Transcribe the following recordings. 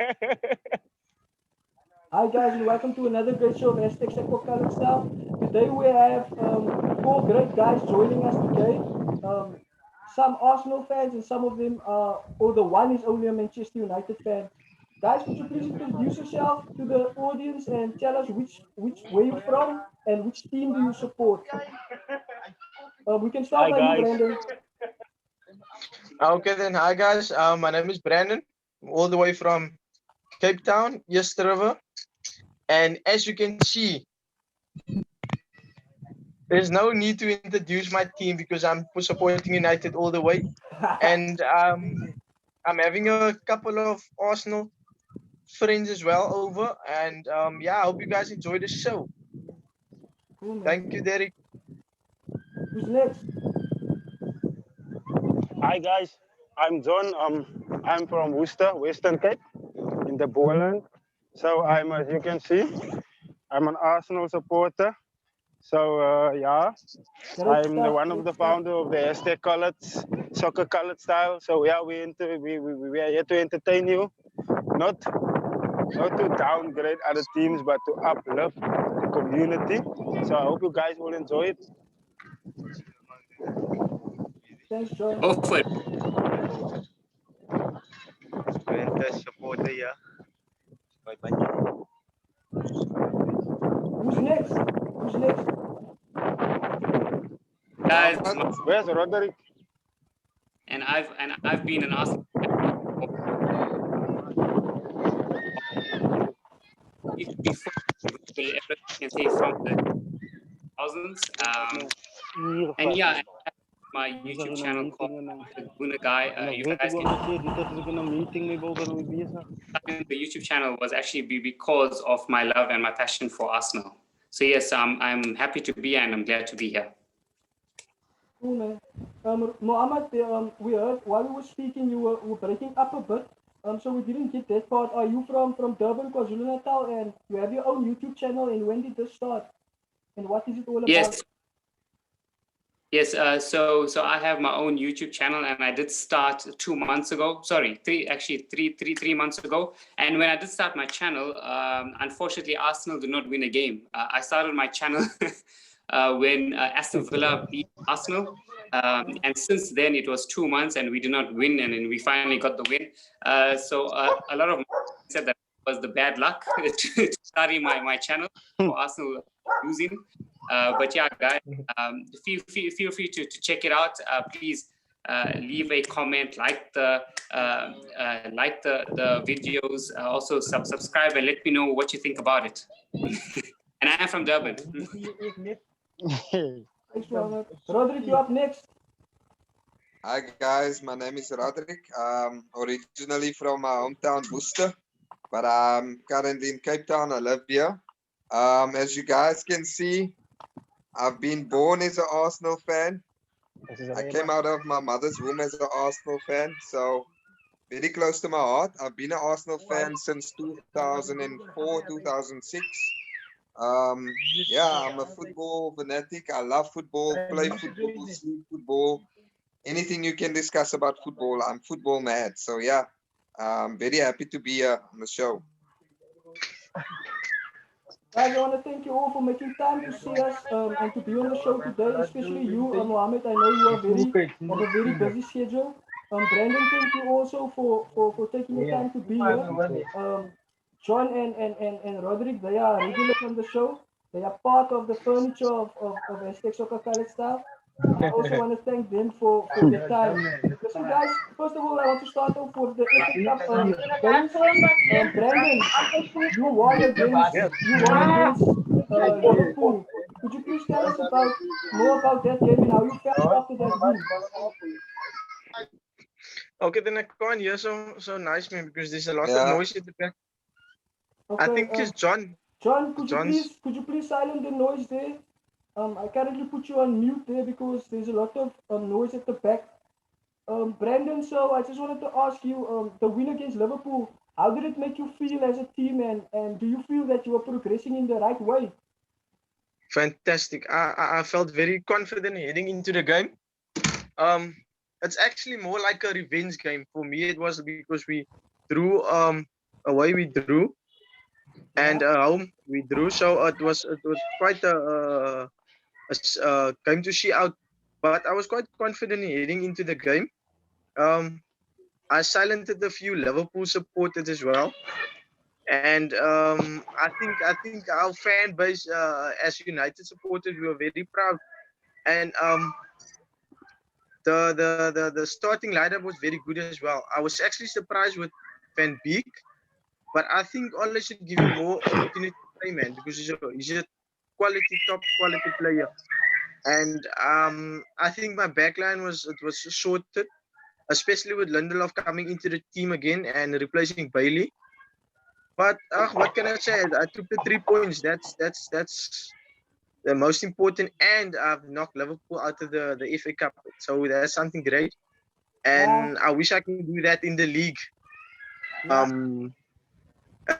Hi guys, and welcome to another great show of Aztec Seco Colored Style. Today we have four great guys joining us today. Some Arsenal fans and some of them are, or the one is only a Manchester United fan. Guys, could you please introduce yourself to the audience and tell us which where you're from and which team do you support? We can start Hi by you, guys. Brandon. Okay then, hi guys. My name is Brandon, all the way from Cape Town, East River. And as you can see, there's no need to introduce my team because I'm supporting United all the way. And I'm having a couple of Arsenal friends as well over. And yeah, I hope you guys enjoy the show. Cool, man. Thank you, Derek. Who's next? Hi guys. I'm John. I'm from Worcester, Western Cape, in the Boland. So I'm, as you can see, I'm an Arsenal supporter. So yeah, Great I'm the stuff. one of Great the stuff. founder of the Aztec Colored Soccer Colored Style. So yeah, we are here to entertain you, not to downgrade other teams, but to uplift the community. So I hope you guys will enjoy it. Thanks, John. Go for it. Juventus supporter, yeah. Who's next? Who's next? Guys, Where's Roderick? and I've been an Arsenal before, you can say from the thousands. And yeah, I have my YouTube channel called Guna Guy. You guys can the YouTube channel was actually because of my love and my passion for Arsenal. So yes, I'm happy to be here and I'm glad to be here. Cool, man. Mohammed, we heard while we were speaking, you were breaking up a bit. So we didn't get that part. Are you from Durban, KwaZulu Natal, and you have your own YouTube channel? And when did this start? And what is it all about? Yes. So I have my own YouTube channel, and I did start 2 months ago. Sorry, three months ago. And when I did start my channel, unfortunately, Arsenal did not win a game. I started my channel when Aston Villa beat Arsenal. And since then, it was 2 months, and we did not win, and then we finally got the win. So a lot of said that was the bad luck to starting my channel for Arsenal losing. But yeah, guys, feel free to check it out. Please leave a comment, like the videos. Also subscribe and let me know what you think about it. And I am from Durban. Thanks, Mohammed. Roderick, you up next. Hi guys, my name is Roderick. Originally from my hometown Worcester, but I'm currently in Cape Town. I live here. As you guys can see, I've been born as an Arsenal fan. I came out of my mother's womb as an Arsenal fan, so very close to my heart. I've been an Arsenal fan since 2004, 2006. Yeah, I'm a football fanatic. I love football, play football, sleep football. Anything you can discuss about football, I'm football mad. So yeah, I'm very happy to be here on the show. Guys, I want to thank you all for making time to see us and to be on the show today, especially you, Mohammed. I know you are have a very busy schedule. Brandon, thank you also for taking the time to be here. John and Roderick, they are regulars on the show. They are part of the furniture of Aztec Soccer Colored Style. I also want to thank them for their time. Listen, guys, first of all, I want to start off with the FA Cup games. Brandon, you won against Liverpool. Could you please tell us more about that game and how you felt after that win? Okay, then I can't hear so nice, man, because there's a lot Yeah. of noise in the back. Okay, I think it's John. John, John's- could you please silence the noise there? I currently put you on mute there because there's a lot of noise at the back. Brandon, so I just wanted to ask you, the win against Liverpool, how did it make you feel as a team, and do you feel that you are progressing in the right way? Fantastic. I felt very confident heading into the game. It's actually more like a revenge game for me. It was because we drew a away we drew, and home we drew. So it was quite a game to see out. But I was quite confident heading into the game. I silenced a few Liverpool supporters as well, and I think our fan base as United supporters, we were very proud. And the starting lineup was very good as well. I was actually surprised with Van Beek, but I think Ole should give him more opportunity to play, man, because he's a top quality player. And I think my backline was sorted, especially with Lindelof coming into the team again and replacing Bailey. But what can I say? I took the 3 points. That's the most important, and I've knocked Liverpool out of the FA Cup. So that's something great, and I wish I could do that in the league.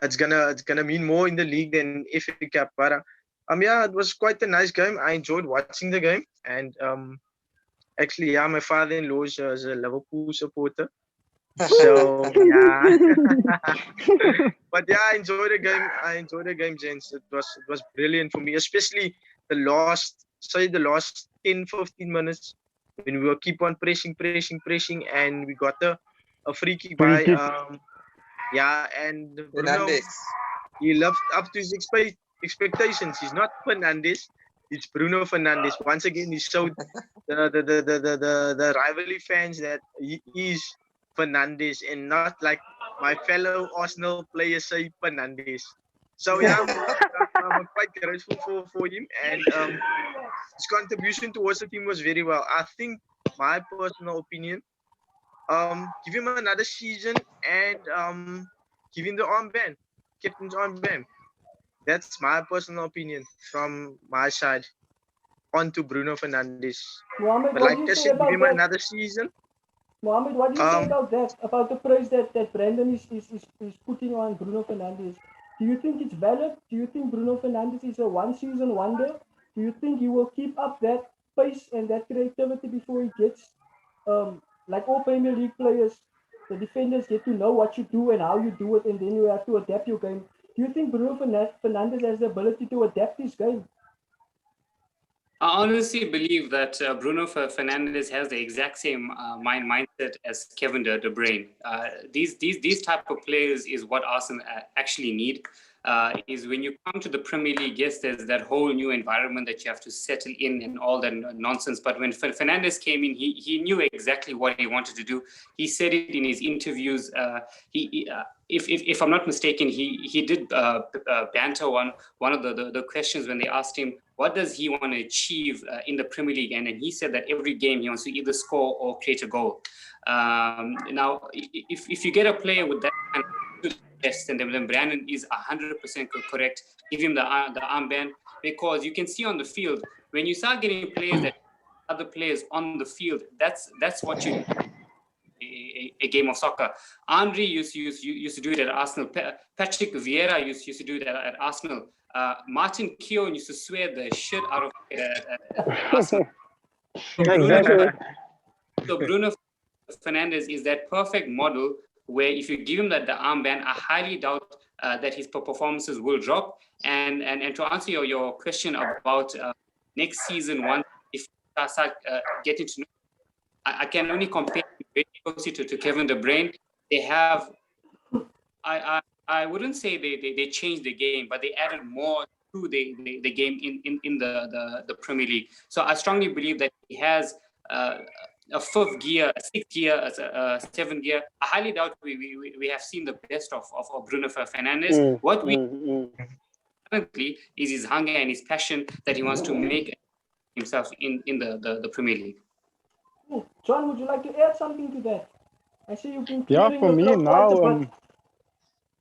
It's gonna mean more in the league than FA Cup. But yeah, it was quite a nice game. I enjoyed watching the game, and actually, yeah, my father-in-law is a Liverpool supporter. So yeah, but yeah, I enjoyed the game. Gents. It was brilliant for me, especially the last 10-15 minutes when we will keep on pressing, and we got a free kick by yeah, and Bruno, Fernandes. he lived up to his expectations. He's not Fernandes. It's Bruno Fernandes. Once again, he showed the rivalry fans that he is Fernandes and not like my fellow Arsenal players say Fernandes. So yeah, I'm quite grateful for him, and his contribution towards the team was very well. I think my personal opinion, give him another season and give him the armband, captain's armband. That's my personal opinion from my side. On to Bruno Fernandes. Mohammed, But what like do you I say said, give about him that? another season. Mohammed, what do you say Um, about that? About the praise that Brandon is putting on Bruno Fernandes? Do you think it's valid? Do you think Bruno Fernandes is a one-season wonder? Do you think he will keep up that pace and that creativity before he gets, like all Premier League players, the defenders get to know what you do and how you do it, and then you have to adapt your game. Do you think Bruno Fernandes has the ability to adapt his game? I honestly believe that Bruno Fernandes has the exact same mindset as Kevin De Bruyne. These type of players is what Arsenal actually need. Is when you come to the Premier League, yes, there's that whole new environment that you have to settle in and all that nonsense. But when Fernandes came in, he knew exactly what he wanted to do. He said it in his interviews. If I'm not mistaken, he did banter one of the questions when they asked him what does he want to achieve in the Premier League, and then he said that every game he wants to either score or create a goal. Now, if you get a player with that kind of test, and then Brandon is 100% correct, give him the armband, because you can see on the field when you start getting players that other players on the field, that's what you. A game of soccer. Andre used to do it at Arsenal. Patrick Vieira used to do it at Arsenal. Martin Keown used to swear the shit out of at Arsenal. So Bruno Fernandes is that perfect model where if you give him the armband, I highly doubt that his performances will drop. And to answer your question about next season, once if I start getting to know, I can only compare very closely to Kevin De Bruyne. They have, I wouldn't say they changed the game, but they added more to the game in the Premier League. So I strongly believe that he has a fifth gear, a sixth gear, a seventh gear. I highly doubt we have seen the best of Bruno Fernandes. What we currently is his hunger and his passion that he wants to make himself in the Premier League. John, would you like to add something to that? I see you've been Yeah, for me now,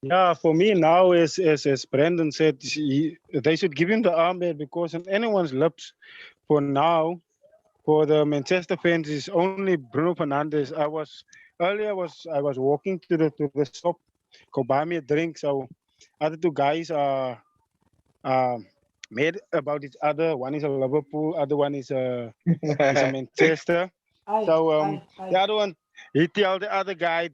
yeah, for me now, as Brandon said, they should give him the armband, because on anyone's lips, for now, for the Manchester fans, is only Bruno Fernandes. I was walking to the shop, go buy me a drink. So other two guys are made about each other. One is a Liverpool, other one is a Manchester. So the other one, he tell the other guy,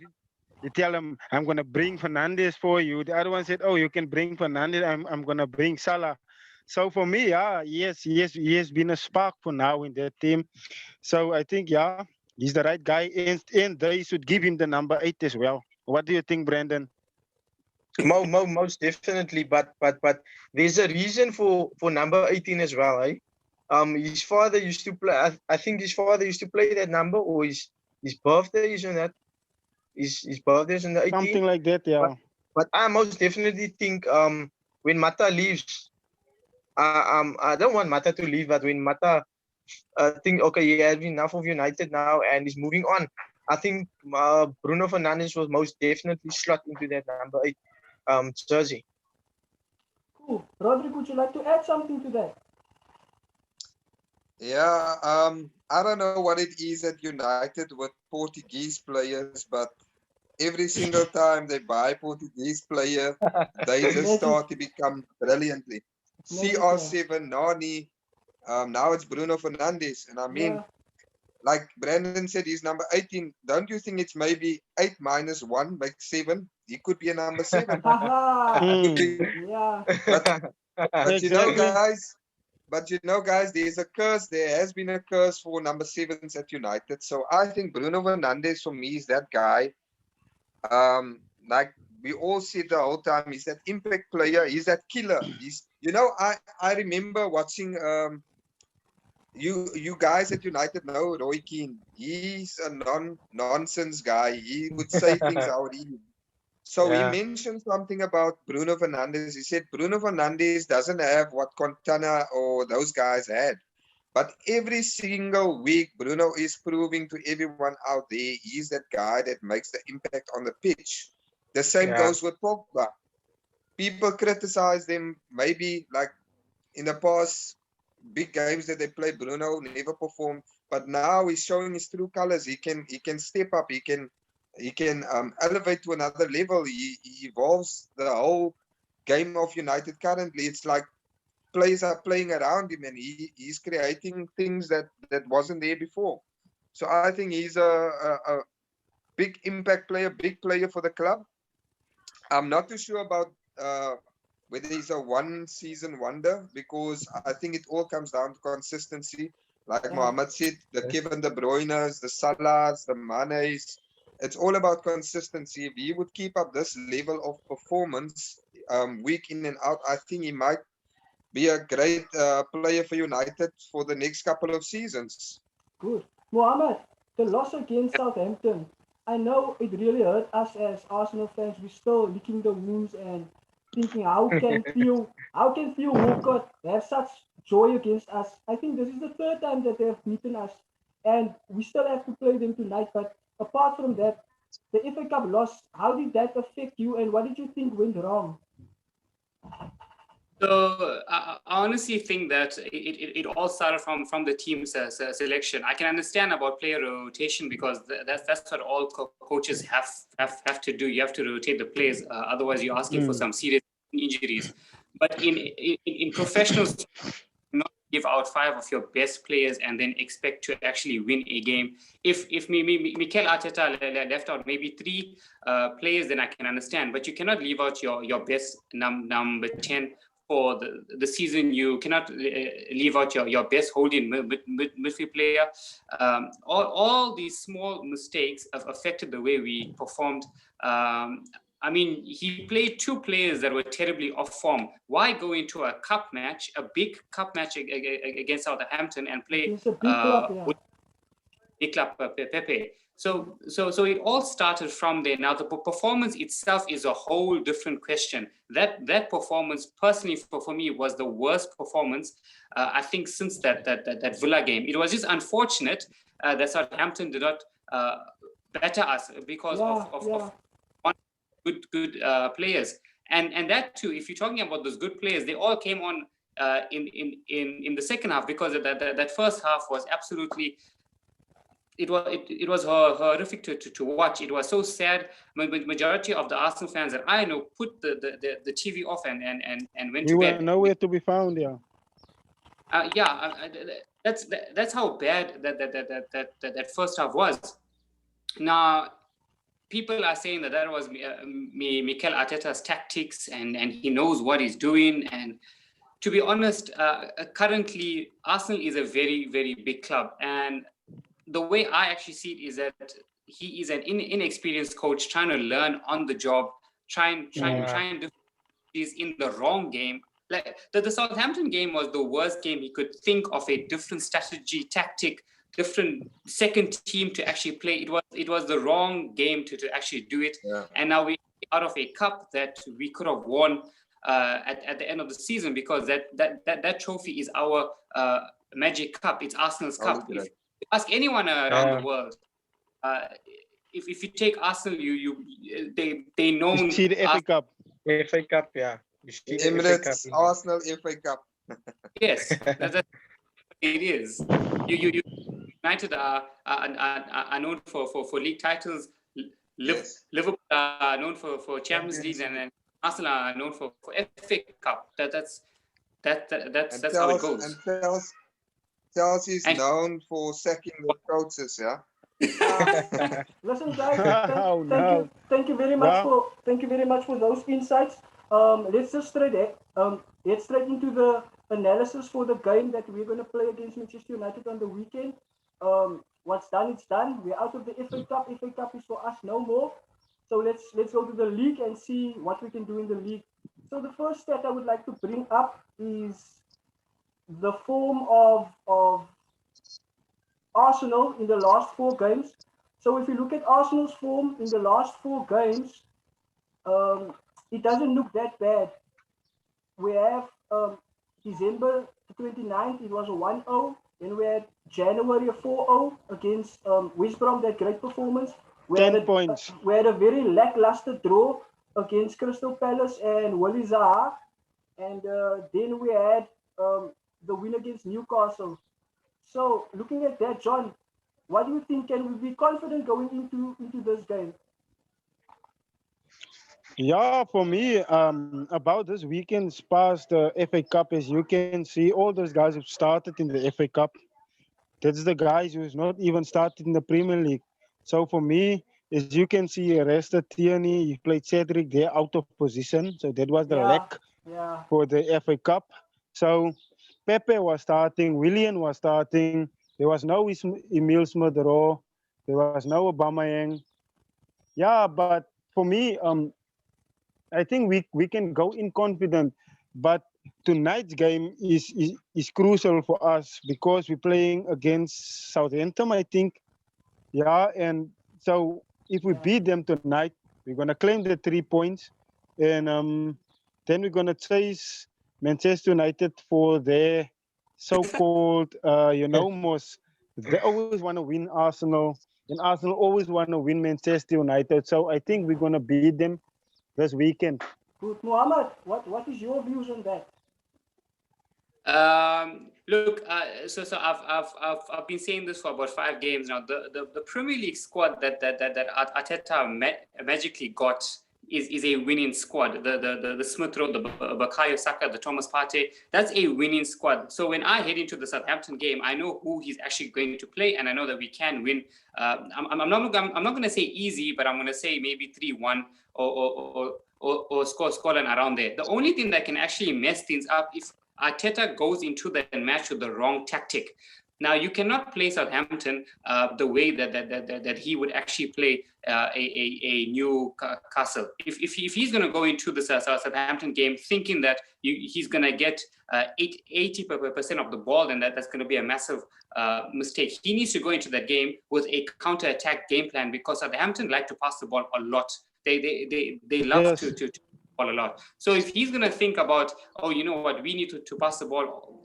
You tell him, I'm gonna bring Fernandez for you. The other one said, oh, you can bring Fernandez. I'm gonna bring Salah. So for me, yeah, he has been a spark for now in that team. So I think, yeah, he's the right guy, and they should give him the number 8 as well. What do you think, Brandon? Most definitely, but there's a reason for number 18 as well, eh? His father used to play. I think his father used to play that number, or his birthday is on that. His birthday is on the 18th. Something like that, yeah. But I most definitely think when Mata leaves, I don't want Mata to leave, but when Mata think okay, he has enough of United now and he's moving on, I think Bruno Fernandes will most definitely slot into that number 8 jersey. Cool. Roderick, would you like to add something to that? Yeah, I don't know what it is at United with Portuguese players, but every single time they buy Portuguese player, they just start to become brilliantly. CR7, Nani, now it's Bruno Fernandes. And I mean, like Brandon said, he's number 18. Don't you think it's maybe 8 minus 1 makes 7? He could be a number 7. Yeah. But you know, guys, there's a curse. There has been a curse for number 7s at United. So I think Bruno Fernandes for me is that guy. Like we all said the whole time, he's that impact player. He's that killer. He's, you know, I remember watching you guys at United know Roy Keane. He's a nonsense guy. He would say things how he. So he mentioned something about Bruno Fernandes. He said Bruno Fernandes doesn't have what Quintana or those guys had. But every single week, Bruno is proving to everyone out there, he's that guy that makes the impact on the pitch. The same goes with Pogba. People criticize them maybe like in the past big games that they played, Bruno never performed. But now he's showing his true colors. He can step up. He can elevate to another level. He evolves the whole game of United currently. It's like players are playing around him and he's creating things that wasn't there before. So I think he's a big impact player, big player for the club. I'm not too sure about whether he's a one season wonder, because I think it all comes down to consistency. Like Mohamed said, the Kevin De Bruyne's, the Salahs, the Mane's, it's all about consistency. If he would keep up this level of performance week in and out, I think he might be a great player for United for the next couple of seasons. Good. Mohamed, the loss against Southampton, I know it really hurt us as Arsenal fans. We're still licking the wounds and thinking how can Theo Walcott have such joy against us. I think this is the third time that they have beaten us and we still have to play them tonight. But apart from that, the FA Cup loss, how did that affect you and what did you think went wrong? So I honestly think that it all started from the team's selection. I can understand about player rotation because that's what all coaches have to do. You have to rotate the players, otherwise you're asking for some serious injuries. But in professional, not give out 5 of your best players and then expect to actually win a game. If Mikel Arteta left out maybe 3 players, then I can understand. But you cannot leave out your best number 10. For the season, you cannot leave out your best holding midfield player. All these small mistakes have affected the way we performed. I mean, he played 2 players that were terribly off form. Why go into a cup match, a big cup match against Southampton and play big club Pepe? So it all started from there. Now the performance itself is a whole different question. That performance, personally for me, was the worst performance I think since that Villa game. It was just unfortunate that Southampton did not better us because of one good players, and that too. If you're talking about those good players, they all came on in the second half, because that first half was absolutely. It was horrific to watch. It was so sad. Majority of the Arsenal fans that I know put the TV off and went to bed. You were nowhere to be found, That's how bad that first half was. Now, people are saying that was Mikel Arteta's tactics and he knows what he's doing. And to be honest, currently Arsenal is a very, very big club. And the way I actually see it is that he is an inexperienced coach trying to learn on the job, trying to is in the wrong game. Like the Southampton game was the worst game he could think of, a different strategy, tactic, different second team to actually play. It was the wrong game to actually do it. Yeah. And now we're out of a cup that we could have won at the end of the season, because that trophy is our Magic Cup. It's Arsenal's cup. If you ask anyone around the world, if you take Arsenal, they know. You see the FA Cup. FA Cup, yeah. Emirates, Arsenal, FA Cup. Yes, that's what it is. You United are known for league titles. Yes. Liverpool are known for Champions League, and Arsenal are known for FA Cup. That's how it goes. And Chelsea is known for sacking the coaches, yeah. Listen, guys, thank you very much for those insights. Let's just get straight into the analysis for the game that we're going to play against Manchester United on the weekend. What's done, it's done. We're out of the FA Cup. FA Cup is for us no more. So let's go to the league and see what we can do in the league. So the first stat I would like to bring up is the form of Arsenal in the last 4 games. So if you look at Arsenal's form in the last 4 games, it doesn't look that bad. We have December 29th, it was a 1-0. Then we had January a 4-0 against West Brom, that great performance. 10 points. We had a very lackluster draw against Crystal Palace and Wally Zaha. And then we had the win against Newcastle. So looking at that, John, what do you think? Can we be confident going into this game? Yeah, for me, about this weekend's past FA Cup, as you can see, all those guys who started in the FA Cup, that's the guys who's not even started in the Premier League. So for me, as you can see, arrested Tierney, he played Cedric, they're out of position. So that was the lack for the FA Cup. So Pepe was starting, Willian was starting, there was no Emil Smith-Rowe, there was no Aubameyang. Yeah, but for me, I think we can go in confident, but tonight's game is crucial for us because we're playing against Southampton, I think. Yeah, and so if we beat them tonight, we're gonna claim the 3 points, and then we're gonna chase Manchester United for their so-called, most. They always want to win Arsenal, and Arsenal always want to win Manchester United. So I think we're gonna beat them this weekend. Good. Mohammed, what is your views on that? Look, so I've been saying this for about 5 games now. The Premier League squad that Arteta magically got is a winning squad. The Smith Rowe, the Bukayo Saka, the Thomas Partey, that's a winning squad. So when I head into the Southampton game, I know who he's actually going to play, and I know that we can win. I'm not going to say easy, but I'm going to say maybe 3-1 or scoreline around there. The only thing that can actually mess things up if Arteta goes into the match with the wrong tactic. Now, you cannot play Southampton the way that he would actually play a Newcastle. If he's going to go into the Southampton game thinking that he's going to get 80% of the ball, then that's going to be a massive mistake. He needs to go into that game with a counter-attack game plan because Southampton like to pass the ball a lot. They love to ball a lot. So if he's going to think about, oh, you know what, we need to pass the ball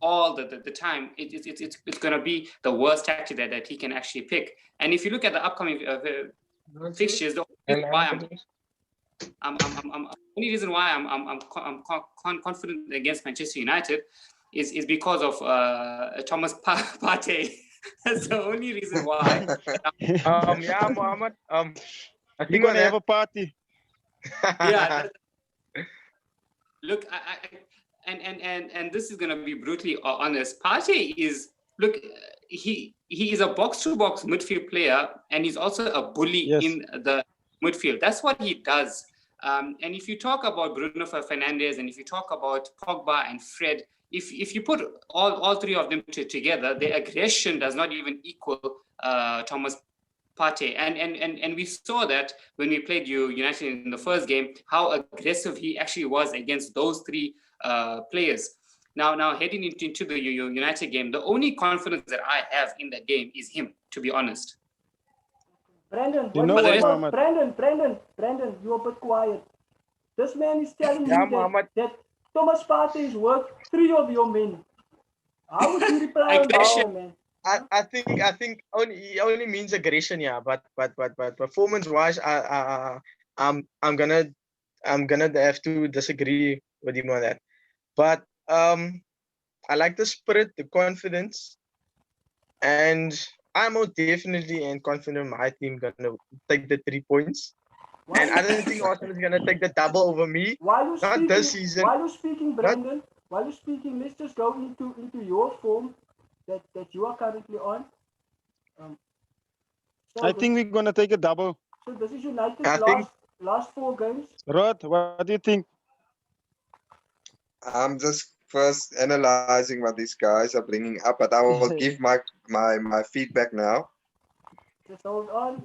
all the time, it's going to be the worst tactic that he can actually pick. And if you look at the upcoming fixtures, the only reason why I'm confident against Manchester United is because of Thomas Partey. That's the only reason why. Yeah, Mohammed. I think We're gonna have a party. Yeah. Look, and this is gonna be brutally honest. Partey is, look, he is a box-to-box midfield player, and he's also a bully Yes. in the midfield. That's what he does. And if you talk about Bruno Fernandes, and if you talk about Pogba and Fred, if you put all three of them together, their aggression does not even equal Thomas Partey. And we saw that when we played United in the first game, how aggressive he actually was against those three players. Now heading into the United game, the only confidence that I have in that game is him, to be honest. Brandon, You know what, Mohammed? Brandon, you're a bit quiet. This man is telling Yeah, me Mohammed. that Thomas Partey is worth 3 of your men. How would you reply on Aggression. that, man? I think he only means aggression, yeah. But performance wise, I'm gonna have to disagree with him on that. But I like the spirit, the confidence, and I'm most definitely and confident my team gonna take the 3 points. And I don't think Arsenal is gonna take the double over me. While you Not this season. While you're speaking, Brandon, let's just go into your form that you are currently on. I think we're gonna take a double. So this is United's I think- last 4 games. Rod, what do you think? I'm just first analyzing what these guys are bringing up, but I will give my feedback now. Just hold on.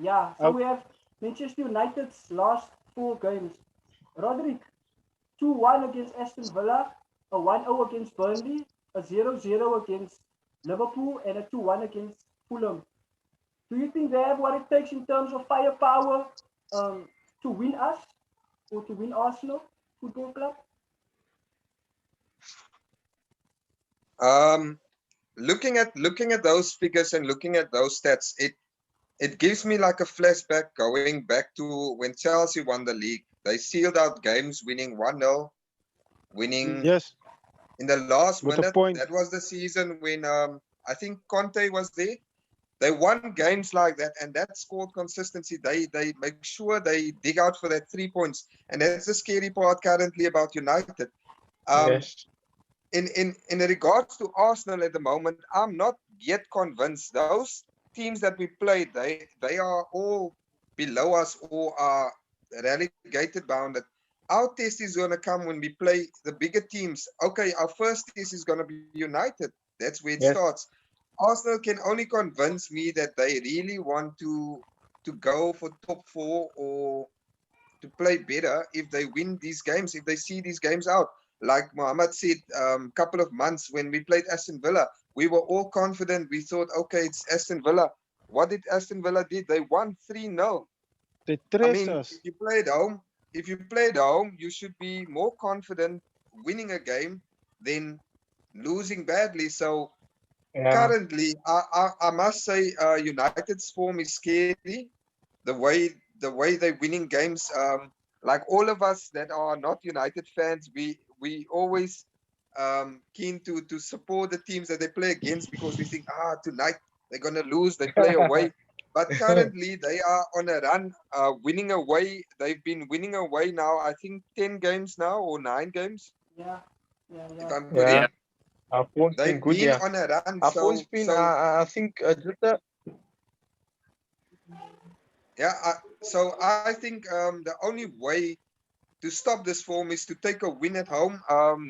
Yeah, so Okay. we have Manchester United's last 4 games. Roderick, 2-1 against Aston Villa, a 1-0 against Burnley, a 0-0 against Liverpool, and a 2-1 against Fulham. Do you think they have what it takes in terms of firepower to win us or to win Arsenal Football Club? Looking at those figures and looking at those stats, it gives me like a flashback going back to when Chelsea won the league. They sealed out games, winning 1-0, winning Yes. in the last With a minute. point. That was the season when I think Conte was there. They won games like that, and that scored consistency. They make sure they dig out for that 3 points, and that's the scary part currently about United. Yes. In regards to Arsenal at the moment, I'm not yet convinced. Those teams that we played, they are all below us or are relegated bounded. Our test is going to come when we play the bigger teams. Okay, our first test is going to be United. That's where it Yes. starts. Arsenal can only convince me that they really want to go for top 4 or to play better if they win these games, if they see these games out. Like Mohammed said, couple of months when we played Aston Villa, we were all confident. We thought, okay, it's Aston Villa. What did Aston Villa did? They won 3-0. They I traced mean, us. if you play at home, you should be more confident winning a game than losing badly. So Yeah. currently, I must say, United's form is scary. The way they're winning games, like all of us that are not United fans, we always keen to support the teams that they play against because we think, tonight they're gonna lose. They play away, but currently they are on a run, winning away. They've been winning away now. I think 10 games now or 9 games. Yeah. If I'm Yeah. correct. Our form's been They've good, been yeah. on a run. Our So, form's been, I think, just a so I think the only way to stop this form is to take a win at home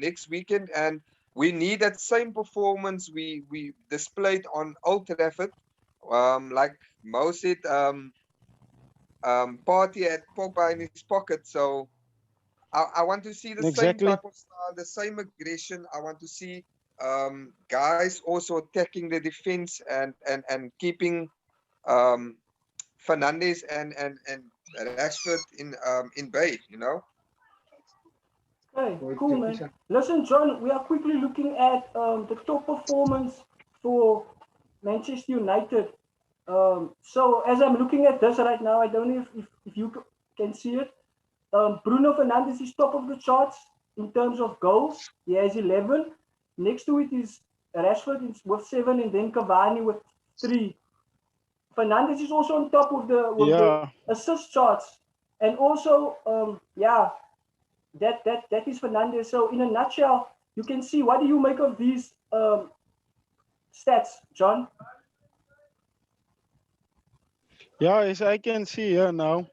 next weekend, and we need that same performance we displayed on Old Trafford. Like Mo said, Party at Pogba in his pocket. So I want to see the Exactly. same type of style, the same aggression. I want to see guys also attacking the defense and keeping Fernandes and Rashford in bay, you know. Okay, cool, man. Listen, John, we are quickly looking at the top performance for Manchester United. So as I'm looking at this right now, I don't know if you can see it. Bruno Fernandes is top of the charts in terms of goals. He has 11. Next to it is Rashford with 7, and then Cavani with 3. Fernandes is also on top of the assist charts, and also that is Fernandes. So in a nutshell, you can see, what do you make of these stats, John? Yeah, as I can see here now,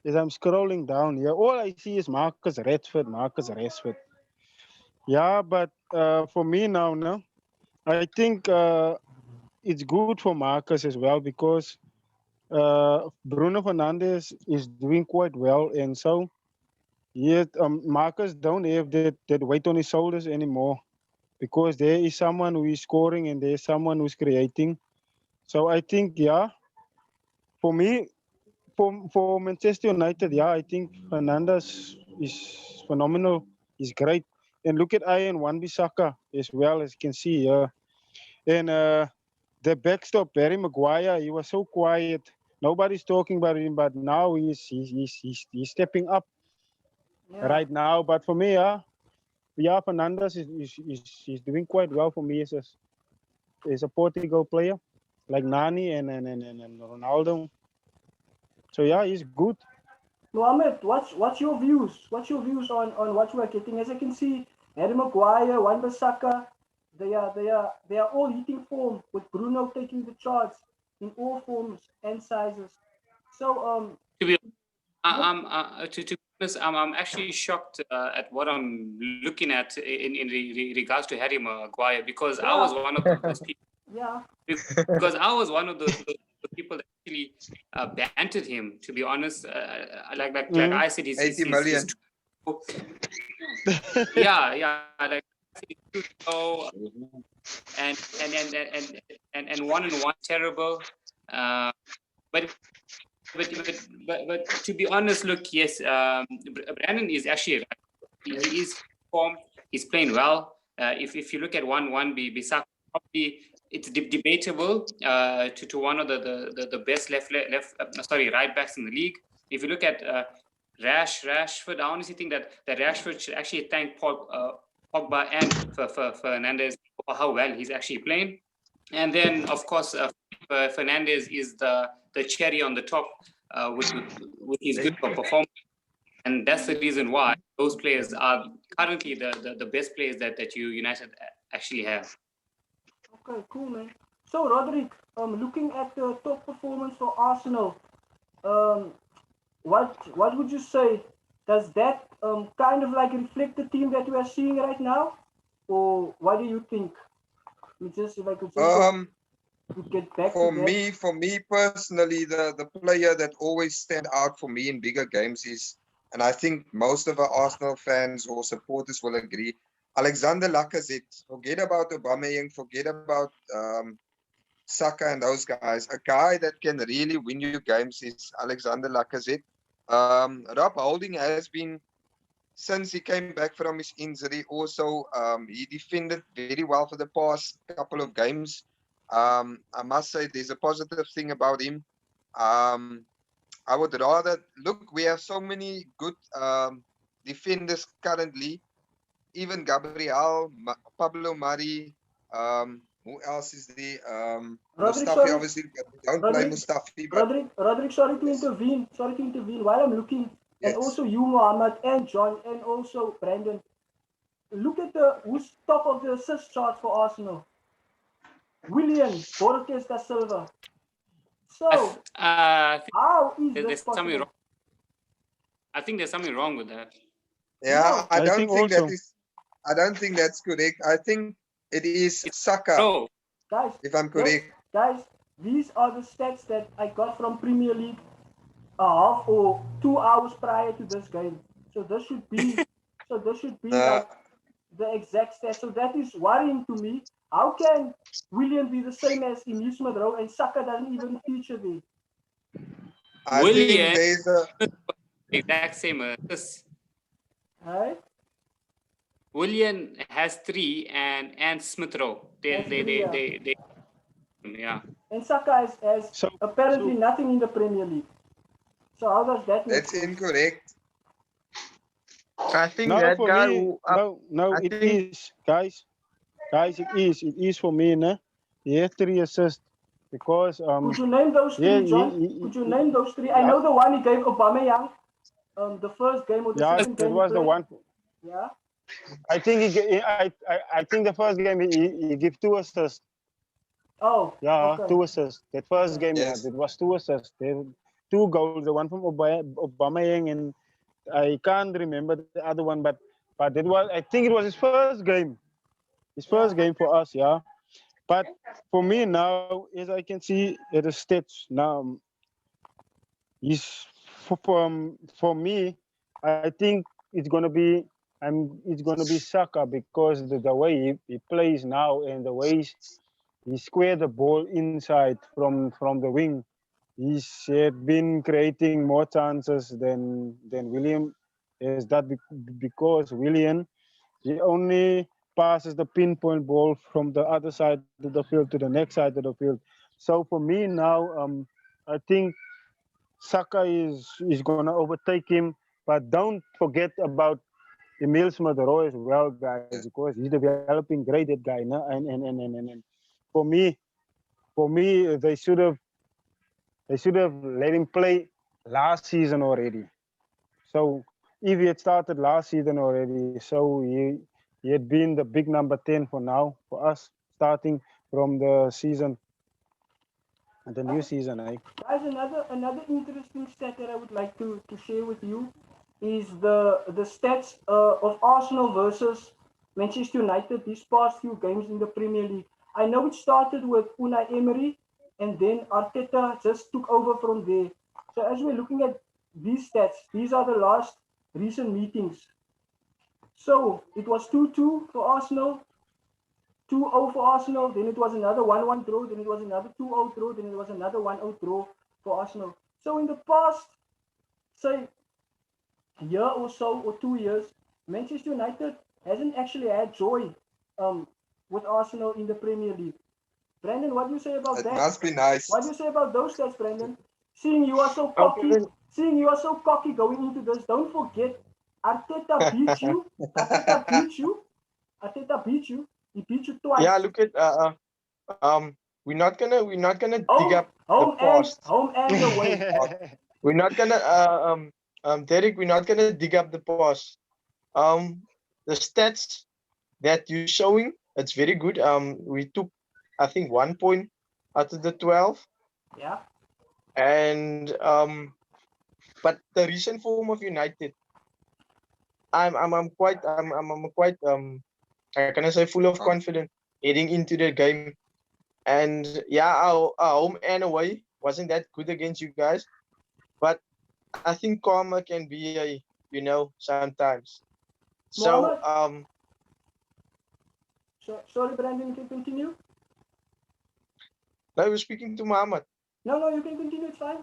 as I'm scrolling down here, all I see is Marcus Rashford, Marcus Rashford. Yeah, but for me now, no, I think it's good for Marcus as well because Bruno Fernandes is doing quite well, and so yet Marcus don't have that weight on his shoulders anymore because there is someone who is scoring and there's someone who's creating. So I think, yeah, for me, for Manchester United, yeah, I think Fernandes is phenomenal. He's great. And look at Ian Wan-Bissaka as well, as you can see here. And the backstop, Barry Maguire, he was so quiet. Nobody's talking about him, but now he's stepping up right now. But for me, yeah, Fernandes is doing quite well for me as a Portugal player, like Nani and Ronaldo. So yeah, he's good. Mohammed, what's your views? What's your views on what we are getting? As I can see, Harry Maguire, Wan-Bissaka, they are all hitting form with Bruno taking the charge in all forms and sizes. So To be to be honest, I'm actually shocked at what I'm looking at in regards to Harry Maguire because I was one of those people. yeah, Because I was one of those people that actually bantered him. To be honest, like I said, 80 million. yeah, like he's too slow and 1-on-1 terrible. But to be honest, look, yes, Brandon is actually he is formed. He's playing well. If you look at 1-1, Bissaka probably it's debatable to one of the best right backs in the league. If you look at Rashford, I honestly think that Rashford should actually thank Pogba and for Fernandes for how well he's actually playing. And then, of course, Fernandes is the cherry on the top with his good performance. And that's the reason why those players are currently the best players that United actually have. okay, cool, man. So Roderick, looking at the top performance for Arsenal, what would you say? Does that kind of like reflect the team that we are seeing right now, or what do you think? We just if I could just get back For to that. for me personally, the player that always stand out for me in bigger games is, and I think most of our Arsenal fans or supporters will agree, Alexander Lacazette. Forget about Aubameyang, forget about Saka and those guys. A guy that can really win you games is Alexander Lacazette. Rob Holding has been, since he came back from his injury, also he defended very well for the past couple of games. I must say there's a positive thing about him. I would rather look. We have so many good defenders currently. Even Gabriel, Pablo Mari. Who else is there? Roderick, Mustafi, sorry. obviously, but we don't play Roderick, Mustafi. But Roderick, sorry to yes. intervene. Sorry to intervene. While I'm looking, and Yes. also you, Mohammed, and John, and also Brandon. Look at who's top of the assist chart for Arsenal. William Borges da Silva. So how is there's this something possible? wrong. I think there's something wrong with that. Yeah, No. I don't think think that also. is. I don't think that's correct. I think it is Saka, Bro, Guys, if I'm yes, correct. guys, these are the stats that I got from Premier League a half or 2 hours prior to this game. So this should be like the exact stats. So that is worrying to me. How can William be the same as Emile Smith Rowe and Saka doesn't even feature there? I William- think there's a. exact same assists. Right? William has 3 and Smith Rowe. They yeah. And Saka has So- apparently nothing in the Premier League. So how does that make That's sense? incorrect. I think No, that for guy me, who no, I it think- is, guys, it is for me, ne? He has 3 assists because Could you name those three, yeah, John? Could you name those three? I know the one he gave Aubameyang, the first game or the yeah, second game. that he was the played. one. Yeah. I think I think the first game he gave 2 assists. Oh, Yeah, okay. 2 assists. That first game, Yes. yeah, it was 2 assists. There, 2 goals, the one from Aubameyang, and I can't remember the other one, but it was, I think it was his first game. His first Yeah. game for us, yeah. But for me now, as I can see at the stats now, he's for me, I think it's gonna be it's gonna be Saka because the way he plays now and the way he squared the ball inside from the wing. He's had been creating more chances than William. Is that because William he only passes the pinpoint ball from the other side of the field to the next side of the field. So for me now, I think Saka is gonna overtake him. But don't forget about Emil Smith Rowe as well, guys, Yes. because he's developing great, that guy. No? And for me, for me, they should have let him play last season already. So if he had started last season already, so he had been the big number 10 for now for us, starting from the season and the new season, eh? Guys, another interesting stat that I would like to share with you is the stats of Arsenal versus Manchester United these past few games in the Premier League. I know it started with Unai Emery, and then Arteta just took over from there. So as we're looking at these stats, these are the last recent meetings. So it was 2-2 for Arsenal, 2-0 for Arsenal, then it was another 1-1 draw, then it was another 2-0 draw, then it was another 1-0 draw for Arsenal. So in the past, say, year or so, or 2 years, Manchester United hasn't actually had joy with Arsenal in the Premier League. Brandon, what do you say about It that? must be nice. What do you say about those stats, Brandon? Seeing you are so Okay, cocky, then. seeing you are so cocky going into this, don't forget, Arteta beat you. Arteta beat you. Arteta beat you. He beat you twice. Yeah, look at we're not gonna dig up the home past. and away. We're not gonna Derek, we're not gonna dig up the past. The stats that you're showing, it's very good. We took, I think, 1 point out of the 12, Yeah. and but the recent form of United, I'm quite how can I say, full of confidence heading into the game. And yeah, our home and away wasn't that good against you guys, but I think karma can be sometimes. So Mohammed? Sorry, Brandon, you can continue. I was speaking to Muhammad. No, you can continue. It's fine.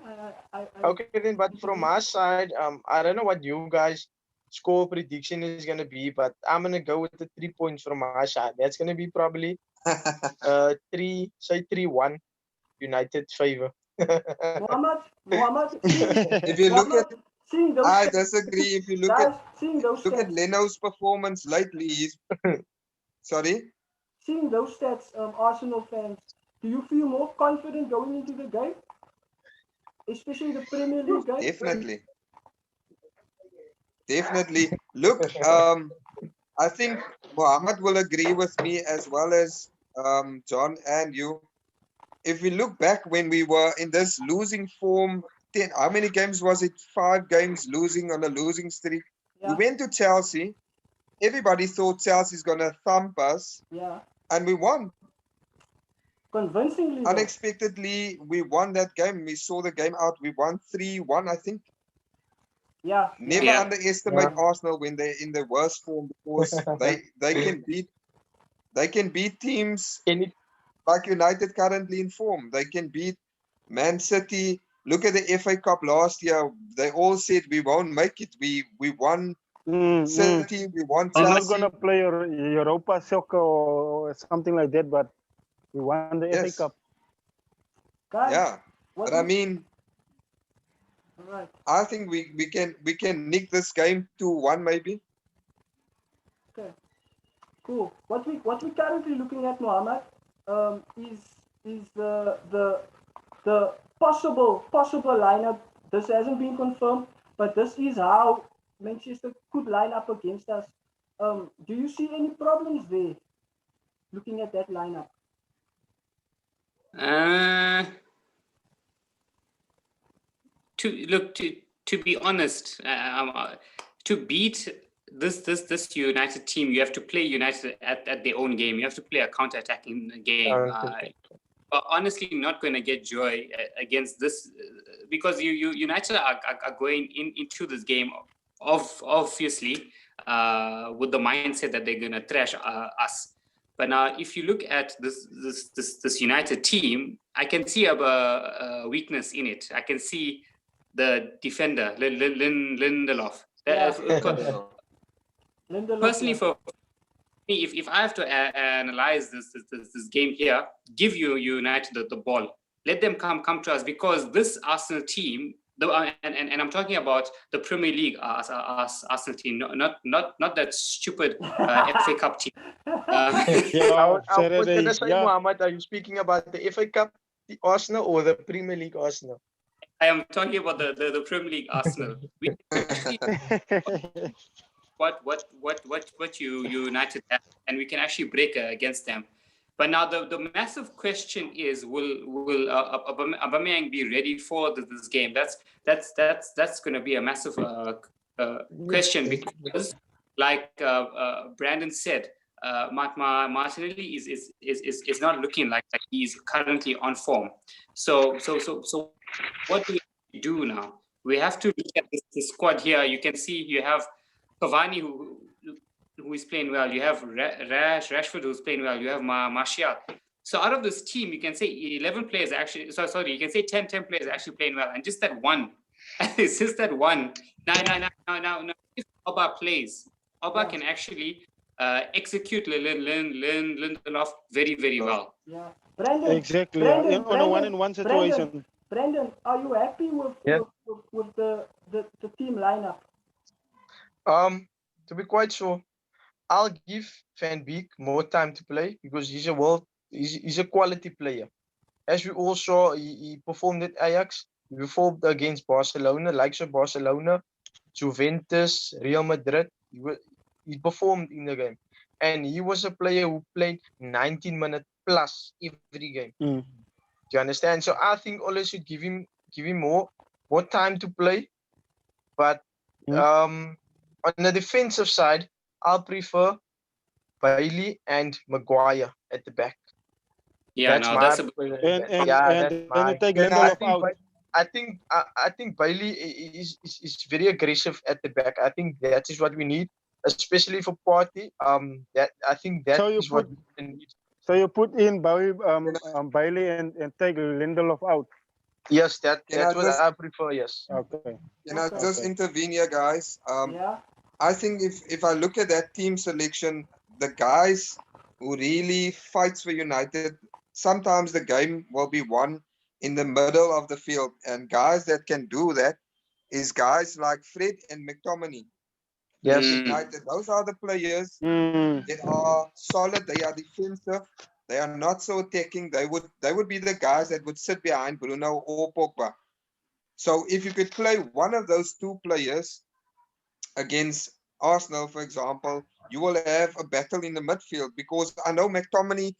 Okay, then, but from my side, I don't know what you guys score prediction is gonna be, but I'm gonna go with the 3 points from my side. That's gonna be probably 3-1 United favor. Mohammed, If you look at, seeing those I stats, disagree. If you look guys, at seeing those look at stats, Leno's performance lately, he's sorry. seeing those stats, Arsenal fans, do you feel more confident going into the game, especially the Premier League game? Definitely, definitely. Look, I think Muhammad will agree with me as well as John and you. If we look back when we were in this losing form, how many games was it? 5 games losing on a losing streak. Yeah. We went to Chelsea. Everybody thought Chelsea's gonna thump us, Yeah. and we won. Convincingly. Unexpectedly, we won that game. We saw the game out. We won 3-1, I think. Yeah. Never Yeah. underestimate Arsenal when they're in the worst form, because they can beat teams like United currently in form. They can beat Man City. Look at the FA Cup last year. They all said we won't make it. We won City, we won We're not Chelsea. gonna play Europa soccer or something like that, but we won the FA Yes. Cup. Guys, Yeah. what But I we- mean, Right. I think we can nick this game 2-1 maybe. Okay. Cool. What we currently looking at, Mohammed, is the possible lineup. This hasn't been confirmed, but this is how Manchester could line up against us. Do you see any problems there? Looking at that lineup. To be honest, to beat this United team, you have to play United at their own game. You have to play a counter-attacking game. But honestly, not going to get joy against this because you United are going into this game obviously with the mindset that they're going to thrash us. But now, if you look at this United team, I can see a weakness in it. I can see the defender, Lindelof. Personally, for me, if I have to analyze this game here, give United the ball. Let them come to us because this Arsenal team, and I'm talking about the Premier League Arsenal team, not that stupid FA Cup team. I was going to say, Mohammed, are you speaking about the FA Cup, the Arsenal, or the Premier League Arsenal? I am talking about the Premier League Arsenal. We actually what United have, and we can actually break against them. But now the massive question is, will Aubameyang be ready for this game? That's going to be a massive question because, like Brandon said, Martinelli is not looking like he's currently on form. So what do we do now? We have to look at the squad here. You can see you have Cavani who is playing well. You have Rashford who's playing well. You have Martial. So out of this team, you can say 11 players actually. Sorry, you can say 10 players are actually playing well, and just that one. It's just that one. Now, if Auba plays, Auba can actually execute Lindelof very well. Yeah, Brandon. Exactly. Brandon, On a one-on-one situation. Brandon, are you happy with the team lineup? To be quite sure, I'll give Van Beek more time to play because he's a quality player. As we all saw, he performed at Ajax. He performed against Barcelona, likes of Barcelona, Juventus, Real Madrid. He performed in the game, and he was a player who played 19 minutes plus every game. Do you understand? So I think Ole should give him more time to play. But on the defensive side, I'll prefer Bailey and Maguire at the back. Yeah, that's I think Bailey is very aggressive at the back. I think that is what we need, especially for Partey. That I think that is what we need. So you put in Bailey and take Lindelof out. Yes, that's what I prefer. Yes. Okay. Can I just intervene here, guys? Yeah. I think if I look at that team selection, the guys who really fights for United, sometimes the game will be won in the middle of the field, and guys that can do that is guys like Fred and McTominay. Yes. United, those are the players that are solid. They are defensive. They are not so attacking. They would be the guys that would sit behind Bruno or Pogba. So if you could play one of those two players against Arsenal, for example, you will have a battle in the midfield, because I know McTominay,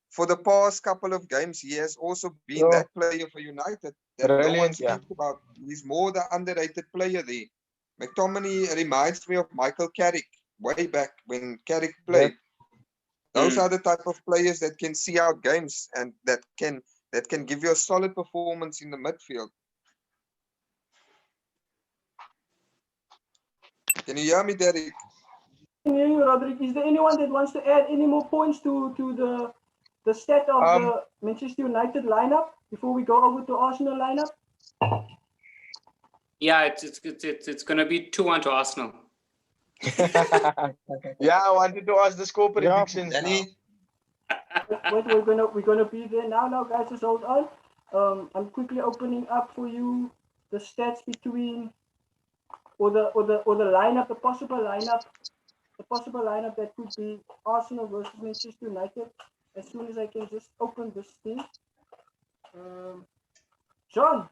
for the past couple of games, he has also been that player for United that no one speaks about. He's more the underrated player there. McTominay reminds me of Michael Carrick way back when Carrick played. Those are the type of players that can see out games and that can give you a solid performance in the midfield. Can you hear me, Derek? I can hear you, Roderick. Is there anyone that wants to add any more points to the stat of the Manchester United lineup before we go over to Arsenal lineup? Yeah, it's going to be 2-1 to Arsenal. Yeah, I wanted to ask the score predictions. Wait, we're gonna be there now, guys. Just hold on. I'm quickly opening up for you the stats between or the lineup, the possible lineup that could be Arsenal versus Manchester United. As soon as I can just open this thing. John,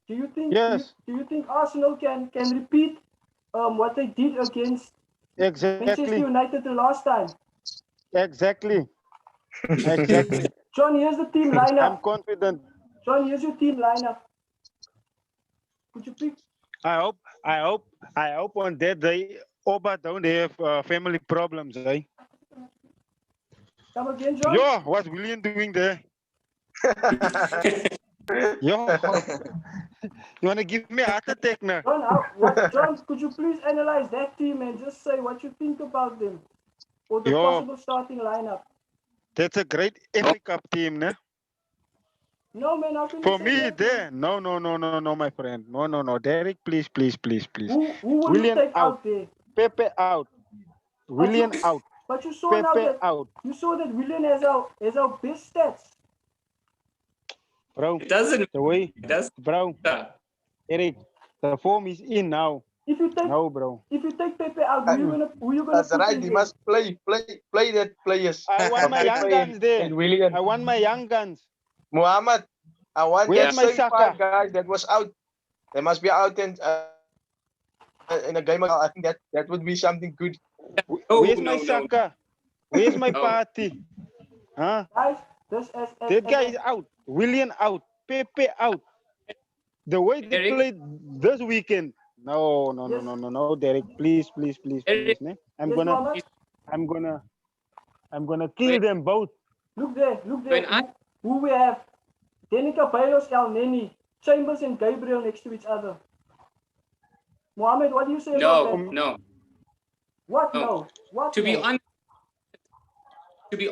do you think do you think Arsenal can repeat what they did against Manchester United the last time? Exactly. John, here's the team I'm lineup. confident. John, here's your team lineup. Could you pick? I hope on that day Oba don't have family problems, eh? Come again, John? Yo, what's William doing there? Yo, you wanna give me a heart attack now? John, John, could you please analyze that team and just say what you think about them or the Yo. possible starting lineup? That's a great FA Cup team, ne? No, man, how can you For say me, that? there. No, my friend. No. Derek, please. Who would William you take out. out there? Pepe out. William out. But you saw now Pepe that out. you saw that William has our best stats. Bro, It doesn't. the way, It does. bro, Eric, the form is in now. If you take No, bro. Pepe out, who you gonna That's put right. in He there? must play that players. I want my young guns there. And William, I want my young guns. Muhammad, I want Where's that my same Saka? five guys that was out. They must be out in a game. I think that would be something good. Where's my Saka? Where's my No. party? Huh? Guys, this That guy is out. William out. Pepe out. The way they Eric? played this weekend. No, Derek. Please, Eric? ne? Yes, Muhammad? I'm gonna kill them both. Look there. When Who we have? Denica Bayos, El Neni, Chambers and Gabriel next to each other. Mohammed, what do you say about that? No. What no. no? What To be no?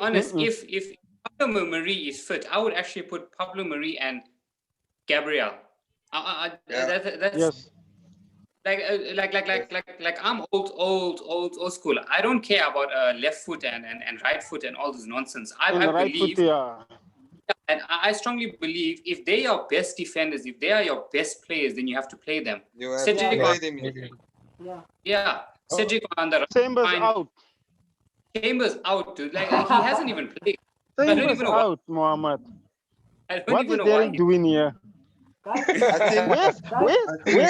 honest, if Pablo Marie is fit, I would actually put Pablo Marie and Gabriel. That's Yes. like I'm old school. I don't care about left foot and right foot and all this nonsense. I Right believe, foot, yeah. and I strongly believe, if they are your best defenders, if they are your best players, then you have to play them. You have Cedric to on- play them. Yeah. Yeah, Cedric on the right. Chambers fine. out. Chambers out, dude. Like he hasn't even played. I don't Chambers even know out, Muhammad. I don't What even is know why. Derek doing here? Guys, I think Where's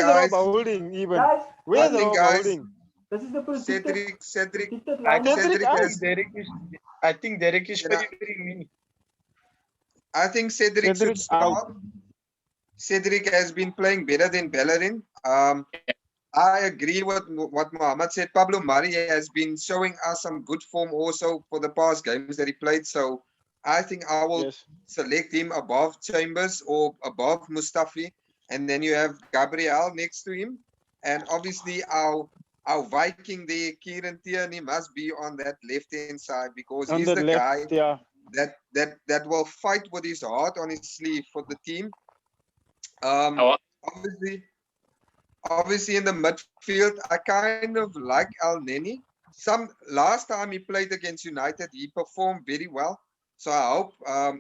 guys- Rob Holding even? guys, Where's I think, Rob guys, Holding? this is the predicted Cedric, I lineup. Cedric out. think Derek is Yeah. very mean. I think Cedric should Cedric start. out. Cedric has been playing better than Bellerin. I agree with what Mohammed said. Pablo Mari has been showing us some good form also for the past games that he played. So I think I will Yes. select him above Chambers or above Mustafi. And then you have Gabriel next to him. And obviously our Viking there, Kieran Tierney, must be on that left-hand side because On he's the the guy left, yeah. that will fight with his heart on his sleeve for the team. Oh. Obviously in the midfield, I kind of like El Neni. Last time he played against United, he performed very well. So I hope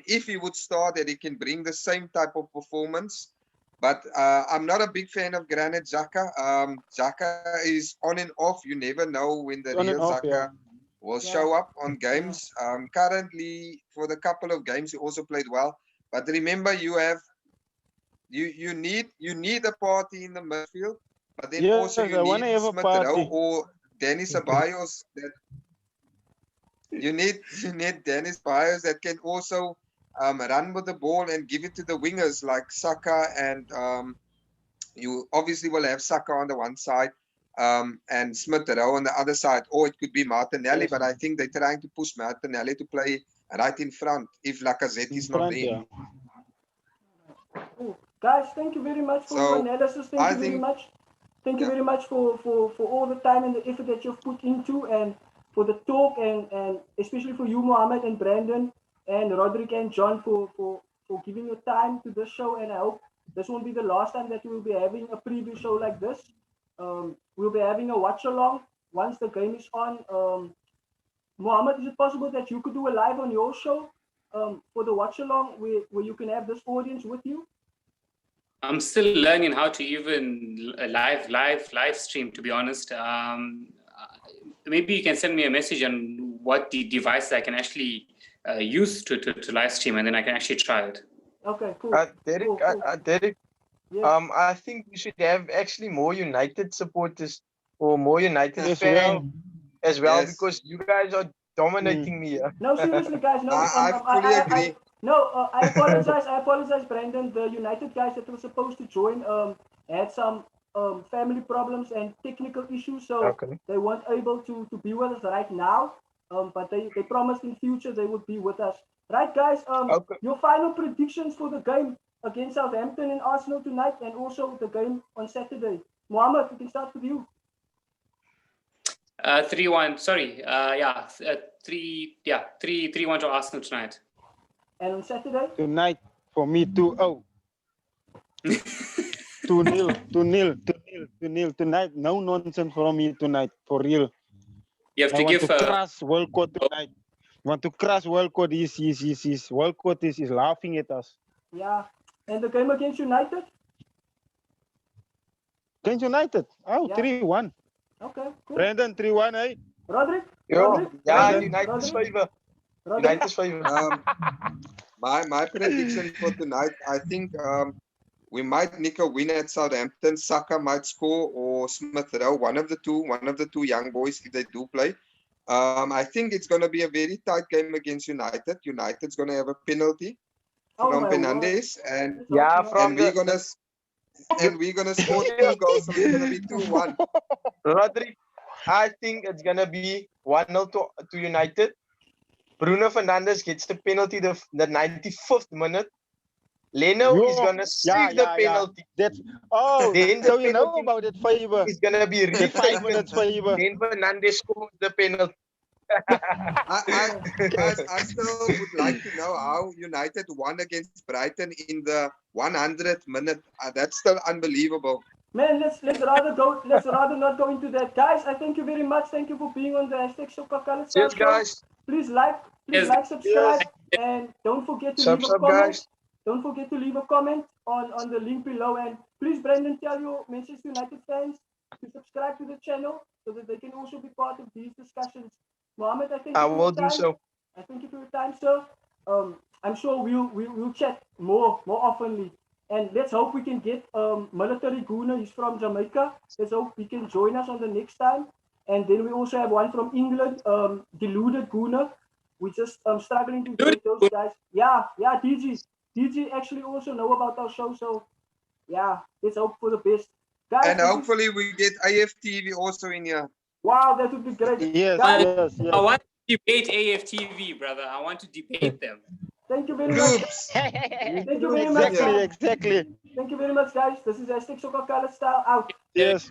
if he would start that he can bring the same type of performance. But I'm not a big fan of Granit Xhaka. Xhaka is on and off. You never know when the On and real off, Xhaka yeah. will Yeah. show up on games. Currently, for the couple of games, he also played well. But remember, you need a party in the midfield. But then Yes, also I you wanna need have a Smith Rowe party. or Dennis Ceballos. That you need Dennis Ceballos that can also run with the ball and give it to the wingers like Saka, and you obviously will have Saka on the one side and Smith Rowe on the other side, or it could be Martinelli. Yes. But I think they're trying to push Martinelli to play right in front if Lacazette is not Front, there. yeah. Cool. Guys, thank you very much for So, your analysis. Thank I you very think- much. Thank you Yeah. very much for all the time and the effort that you've put into, and for the talk, and especially for you, Mohammed and Brandon and Roderick and John for giving your time to this show. And I hope this won't be the last time that we will be having a preview show like this. We'll be having a watch along once the game is on. Mohammed, is it possible that you could do a live on your show for the watch along where you can have this audience with you? I'm still learning how to even live stream, to be honest. Maybe you can send me a message on what the device I can actually use to live stream, and then I can actually try it. Okay, cool. Derek, Cool, cool. Derek, Yeah. I think we should have actually more United supporters or more United Yes, fans as well, Yes. because you guys are dominating me here. No, seriously, guys. No, I fully agree. No, I apologize, Brandon. The United guys that were supposed to join had some family problems and technical issues, so Okay. they weren't able to be with us right now. But they promised in future they would be with us. Right, guys. Okay. Your final predictions for the game against Southampton and Arsenal tonight, and also the game on Saturday. Mohammed, we can start with you. 3-1. Sorry. 3-1 to Arsenal tonight. And on Saturday, Tonight, for me, 2-0. 2-0. Tonight, no nonsense from me tonight, for real. You have I to want give. to crush Walcott tonight. Want to crush Walcott. Walcott is laughing at us. yeah. And the game against United. Against United. Oh, Yeah. 3-1. Okay, cool. Brandon, 3-1, eh? Roderick. Yo, Roderick? yeah, Roderick? United's Roderick? favor. Roderick? United's favor. My prediction for tonight, I think we might nick a win at Southampton. Saka might score or Smith Rowe, one of the two young boys if they do play. I think it's going to be a very tight game against United. United's going to have a penalty Oh from my Fernandes, and Yeah, word. from we're gonna score 2 goals, so it's gonna be 2-1. Roderick, I think it's gonna be 1-0 to United. Bruno Fernandes gets the penalty the 95th minute. Leno is gonna save the penalty. That's Then the so you know penalty about that favor. is gonna be The 5 minutes retaken. favor. Then Fernandes scores the penalty. Guys, I still would like to know how United won against Brighton in the 100th minute. That's still unbelievable. Man, let's rather not go into that. Guys, I thank you very much. Thank you for being on the hashtag Soccer Colours Cheers, Show. guys. Please like, Yes. subscribe, and don't forget to leave a Subscribe, comment. guys. Don't forget to leave a comment on the link below. And please, Brandon, tell your Manchester United fans to subscribe to the channel so that they can also be part of these discussions. Mohammed, I think I will do so. I thank you for your time, sir. I'm sure we'll chat more oftenly. And let's hope we can get Military Gooner. He's from Jamaica. Let's hope he can join us on the next time. And then we also have one from England, Deluded Gooner. We're just struggling to get those guys. Yeah, DG actually also know about our show. So yeah, let's hope for the best. Guys, And hopefully we get AFTV also in here. wow, that would be great. Yes, Guys, yes. I want to debate AFTV, brother. I want to debate them. thank you very much. Loops. Thank you very much. Exactly. Thank you very much, guys. This is hashtag Soccer Colours Style out. Yes.